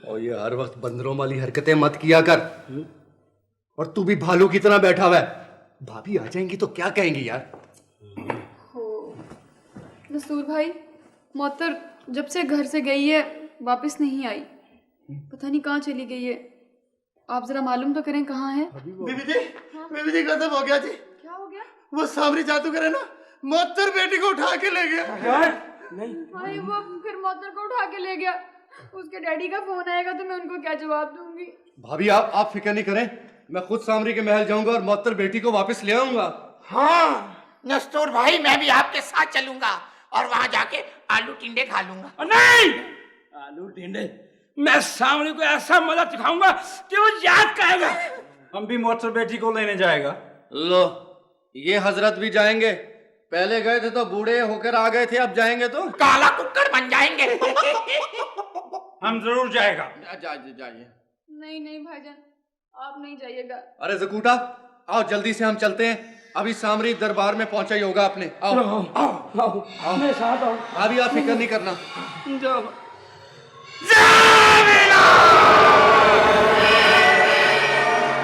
और ये हर वक्त बंदरों वाली हरकतें मत किया कर। और तू भी भालू की तरह बैठा हुआ है। भाभी आ जाएंगी तो क्या कहेंगी यार। हो नसूर भाई, मोहतर जब से घर से गई है वापस नहीं आई, पता नहीं कहाँ चली गई है। आप जरा मालूम तो करें कहाँ है। बीबी जी खत्म हो गया जी। क्या हो गया? वो सामरी जादूगर है ना, मोहतर बेटी को उठा के ले गया। नहीं भाई वो फिर मोहतर को उठा के ले गया। उसके डैडी का फोन आएगा तो मैं उनको क्या जवाब दूंगी। भाभी आप फिक्र नहीं करें, मैं खुद सामरी के महल जाऊंगा और मोहतर बेटी को वापस ले आऊंगा। हाँ नस्तूर भाई, मैं भी आपके साथ चलूंगा और वहां जाके आलू टिंडे खा लूंगा। नहीं, आलू टिंडे, मैं सामने को ऐसा मजा दिखाऊंगा कि वो याद करेगा। हम भी मोहतर बेटी को लेने जाएगा। लो ये हजरत भी जाएंगे। पहले गए थे तो बूढ़े होकर आ गए थे, अब जाएंगे तो काला कुक्कड़ बन जाएंगे। हम जरूर जाएगा। जाइए। नहीं नहीं भाईजान, आप नहीं जाइएगा। अरे जकूटा आओ जल्दी से हम चलते हैं, अभी सामरी दरबार में पहुंचा ही होगा अपने। आओ आओ मैं साथ आऊं। भाभी आप फिक्र नहीं करना। जाओ।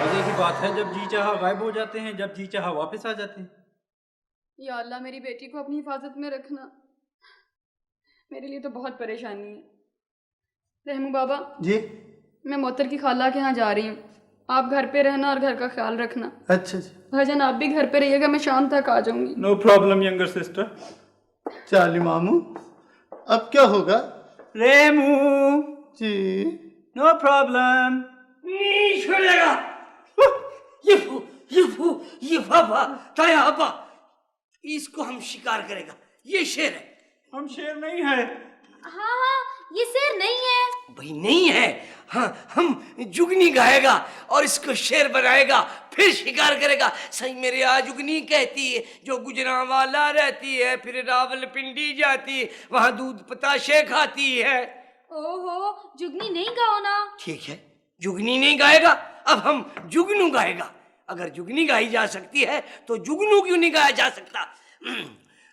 मजे की बात है, जब जी चाहा गायब हो जाते हैं, जब जी चाहा वापस आ जाते हैं। या अल्लाह मेरी बेटी को अपनी हिफाजत में रखना, मेरे लिए तो बहुत परेशानी है। रहमू बाबा जी मैं मोहतर की खाला के यहाँ जा रही हूँ, आप घर पे रहना और घर का ख्याल रखना। अच्छा जी। भाईजान आप भी घर पे रहिएगा, मैं शाम तक आ जाऊंगी। No problem younger sister. चाली मामू अब क्या होगा? Remu ji no problem. नहीं छोड़ेगा। ये पापा तायाबा, इसको हम शिकार करेगा। ये शेर है। हम शेर नहीं है। हाँ हाँ ये शेर नहीं है। भाई नहीं है। हाँ हम जुगनी गाएगा और इसको शेर बनाएगा, फिर शिकार करेगा। सही मेरे यहाँ जुगनी कहती है, जो गुजरा वाला रहती है फिर रावलपिंडी जाती है, वहाँ दूध पताशे खाती है। ओहो जुगनी नहीं गाओ ना। ठीक है, जुगनी नहीं गाएगा, अब हम जुगनू गाएगा। अगर जुगनी गाई जा सकती है तो जुगनू क्यों नहीं गाया जा सकता।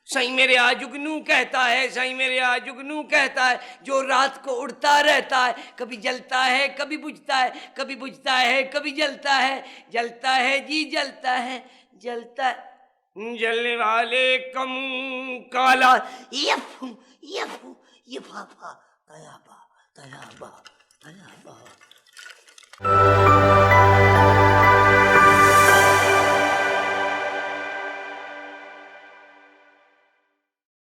सही मेरे यहाँ जुगनू कहता है, सही यहाँ यहाँ जुगनू कहता है, जो रात को उड़ता रहता है, कभी जलता है कभी बुझता है, कभी बुझता है कभी जलता है, जलता है जी जलता है, जलता है जलने वाले कम काला। यफू यफू ये पापा तयाबा तयाबा तयाबा।